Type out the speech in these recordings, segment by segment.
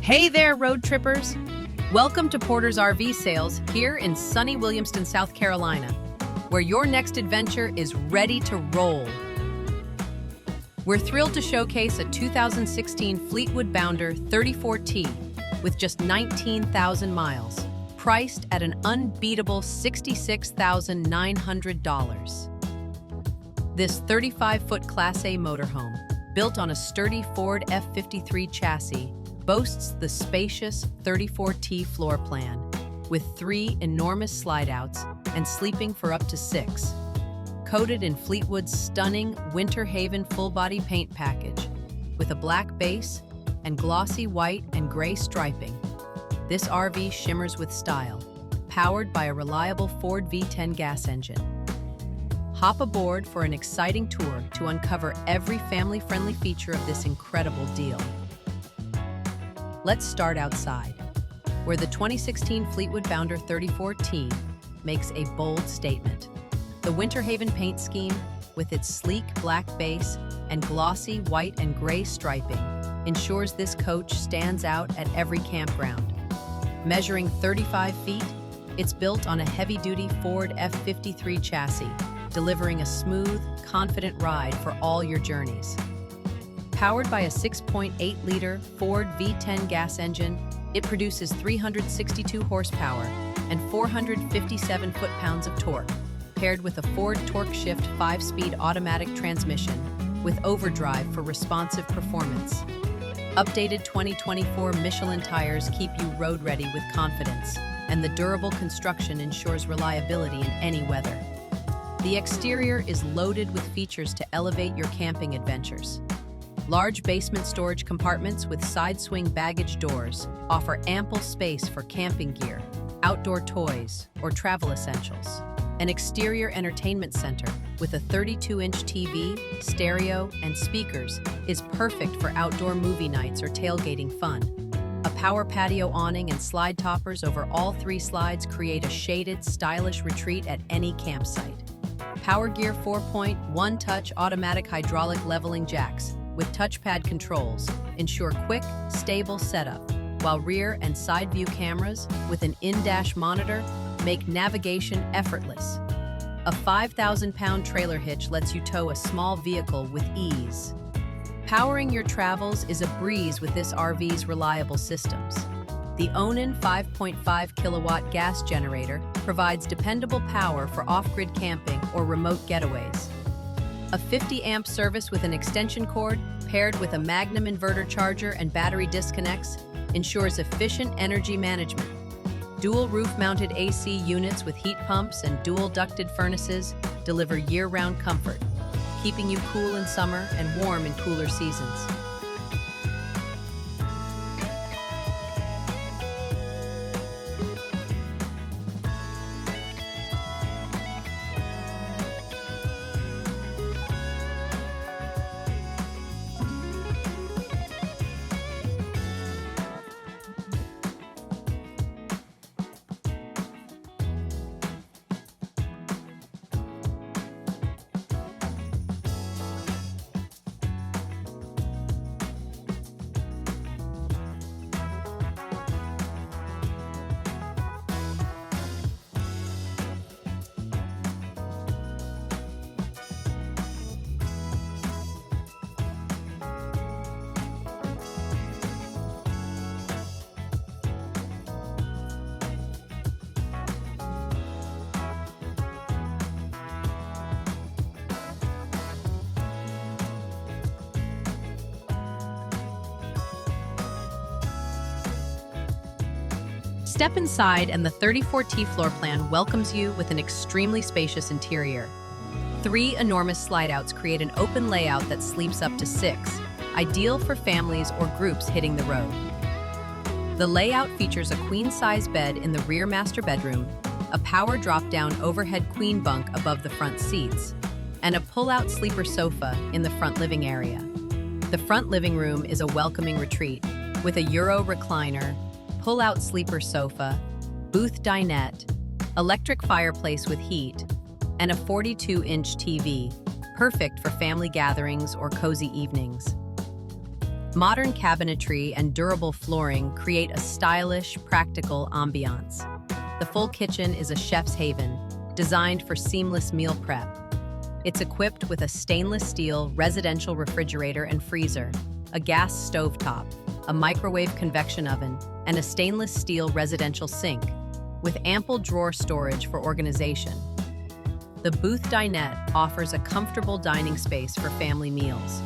Hey there, road trippers! Welcome to Porter's RV Sales here in sunny Williamston, South Carolina, where your next adventure is ready to roll. We're thrilled to showcase a 2016 Fleetwood Bounder 34T with just 19,000 miles, priced at an unbeatable $66,900. This 35-foot Class A motorhome, built on a sturdy Ford F53 chassis, boasts the spacious 34T floor plan, with 3 enormous slide-outs and sleeping for up to 6. Coated in Fleetwood's stunning Winter Haven full-body paint package, with a black base and glossy white and gray striping, this RV shimmers with style, powered by a reliable Ford V10 gas engine. Hop aboard for an exciting tour to uncover every family-friendly feature of this incredible deal. Let's start outside, where the 2016 Fleetwood Bounder 34T makes a bold statement. The Winter Haven paint scheme, with its sleek black base and glossy white and gray striping, ensures this coach stands out at every campground. Measuring 35 feet, it's built on a heavy-duty Ford F53 chassis, delivering a smooth, confident ride for all your journeys. Powered by a 6.8-liter Ford V10 gas engine, it produces 362 horsepower and 457 foot-pounds of torque, paired with a Ford TorqShift 5-speed automatic transmission with overdrive for responsive performance. Updated 2024 Michelin tires keep you road-ready with confidence, and the durable construction ensures reliability in any weather. The exterior is loaded with features to elevate your camping adventures. Large basement storage compartments with side-swing baggage doors offer ample space for camping gear, outdoor toys, or travel essentials. An exterior entertainment center with a 32-inch TV, stereo, and speakers is perfect for outdoor movie nights or tailgating fun. A power patio awning and slide toppers over all 3 slides create a shaded, stylish retreat at any campsite. Power Gear 4.1 touch automatic hydraulic leveling jacks with touchpad controls ensure quick, stable setup, while rear and side view cameras with an in-dash monitor make navigation effortless. A 5,000-pound trailer hitch lets you tow a small vehicle with ease. Powering your travels is a breeze with this RV's reliable systems. The Onan 5.5 kilowatt gas generator provides dependable power for off-grid camping or remote getaways. A 50-amp service with an extension cord paired with a Magnum inverter charger and battery disconnects ensures efficient energy management. Dual roof-mounted AC units with heat pumps and dual-ducted furnaces deliver year-round comfort, keeping you cool in summer and warm in cooler seasons. Step inside and the 34T floor plan welcomes you with an extremely spacious interior. 3 enormous slide-outs create an open layout that sleeps up to 6, ideal for families or groups hitting the road. The layout features a queen-size bed in the rear master bedroom, a power drop-down overhead queen bunk above the front seats, and a pull-out sleeper sofa in the front living area. The front living room is a welcoming retreat, with a Euro recliner, pull-out sleeper sofa, booth dinette, electric fireplace with heat, and a 42-inch TV, perfect for family gatherings or cozy evenings. Modern cabinetry and durable flooring create a stylish, practical ambiance. The full kitchen is a chef's haven, designed for seamless meal prep. It's equipped with a stainless steel residential refrigerator and freezer, a gas stovetop, a microwave convection oven, and a stainless steel residential sink, with ample drawer storage for organization. The booth dinette offers a comfortable dining space for family meals.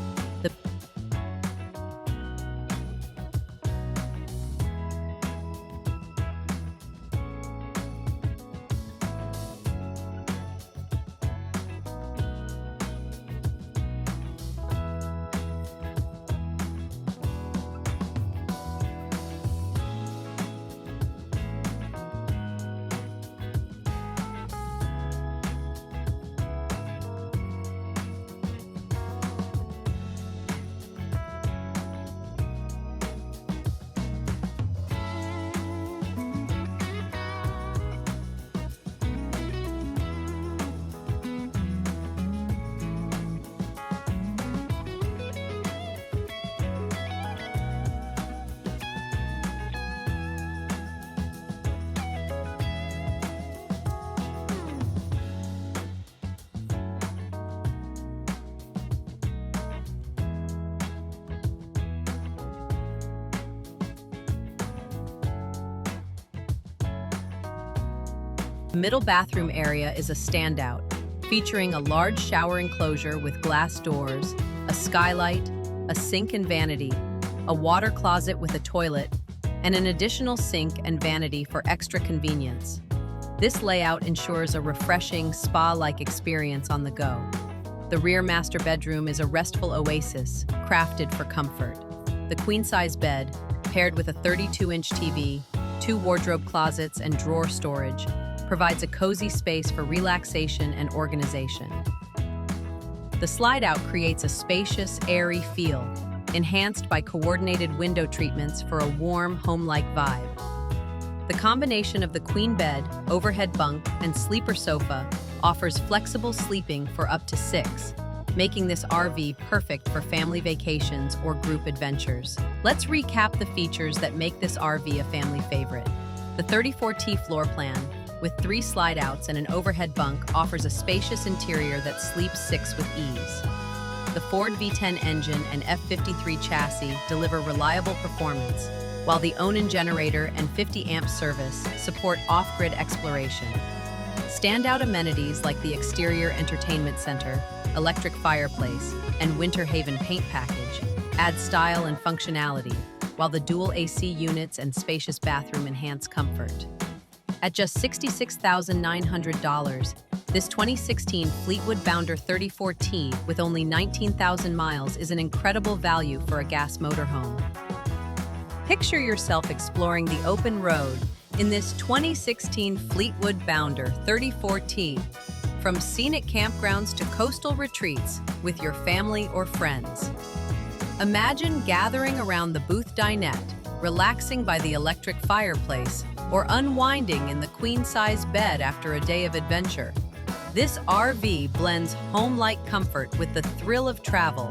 The middle bathroom area is a standout, featuring a large shower enclosure with glass doors, a skylight, a sink and vanity, a water closet with a toilet, and an additional sink and vanity for extra convenience. This layout ensures a refreshing, spa-like experience on the go. The rear master bedroom is a restful oasis, crafted for comfort. The queen-size bed, paired with a 32-inch TV, 2 wardrobe closets, and drawer storage, provides a cozy space for relaxation and organization. The slide-out creates a spacious, airy feel, enhanced by coordinated window treatments for a warm, home-like vibe. The combination of the queen bed, overhead bunk, and sleeper sofa offers flexible sleeping for up to 6, making this RV perfect for family vacations or group adventures. Let's recap the features that make this RV a family favorite. The 34T floor plan, with 3 slide-outs and an overhead bunk, offers a spacious interior that sleeps 6 with ease. The Ford V10 engine and F53 chassis deliver reliable performance, while the Onan generator and 50-amp service support off-grid exploration. Standout amenities like the exterior entertainment center, electric fireplace, and winter haven paint package add style and functionality, while the dual AC units and spacious bathroom enhance comfort. At just $66,900, this 2016 Fleetwood Bounder 34T with only 19,000 miles is an incredible value for a gas motorhome. Picture yourself exploring the open road in this 2016 Fleetwood Bounder 34T, from scenic campgrounds to coastal retreats with your family or friends. Imagine gathering around the booth dinette, relaxing by the electric fireplace, or unwinding in the queen-size bed after a day of adventure. This RV blends home-like comfort with the thrill of travel,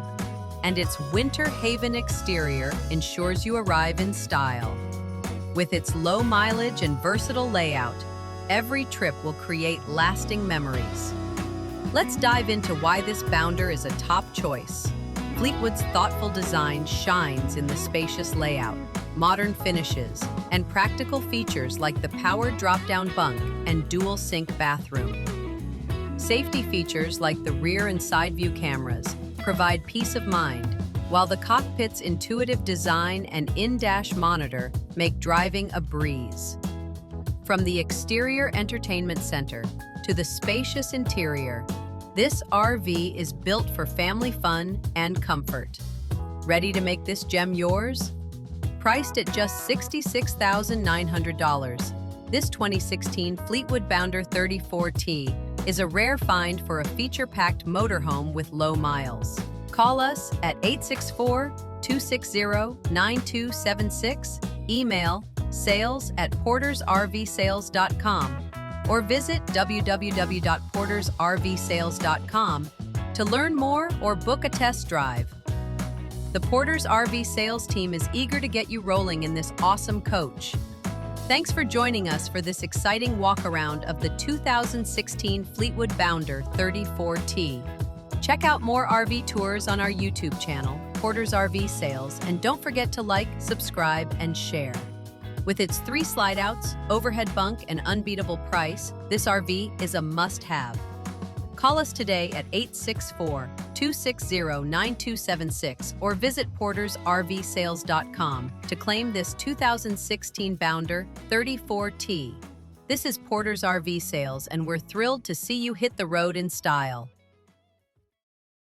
and its winter haven exterior ensures you arrive in style. With its low mileage and versatile layout, every trip will create lasting memories. Let's dive into why this Bounder is a top choice. Fleetwood's thoughtful design shines in the spacious layout, modern finishes, and practical features like the powered drop-down bunk and dual sink bathroom. Safety features like the rear and side view cameras provide peace of mind, while the cockpit's intuitive design and in-dash monitor make driving a breeze. From the exterior entertainment center to the spacious interior, this RV is built for family fun and comfort. Ready to make this gem yours? Priced at just $66,900, this 2016 Fleetwood Bounder 34T is a rare find for a feature-packed motorhome with low miles. Call us at 864-260-9276, email sales@portersrvsales.com, or visit www.portersrvsales.com to learn more or book a test drive. The Porter's RV sales team is eager to get you rolling in this awesome coach. Thanks for joining us for this exciting walk-around of the 2016 Fleetwood Bounder 34T. Check out more RV tours on our YouTube channel, Porter's RV Sales, and don't forget to like, subscribe, and share. With its 3 slide-outs, overhead bunk, and unbeatable price, this RV is a must-have. Call us today at 864-260-9276 or visit portersrvsales.com to claim this 2016 Bounder 34T. This is Porter's RV Sales, and we're thrilled to see you hit the road in style.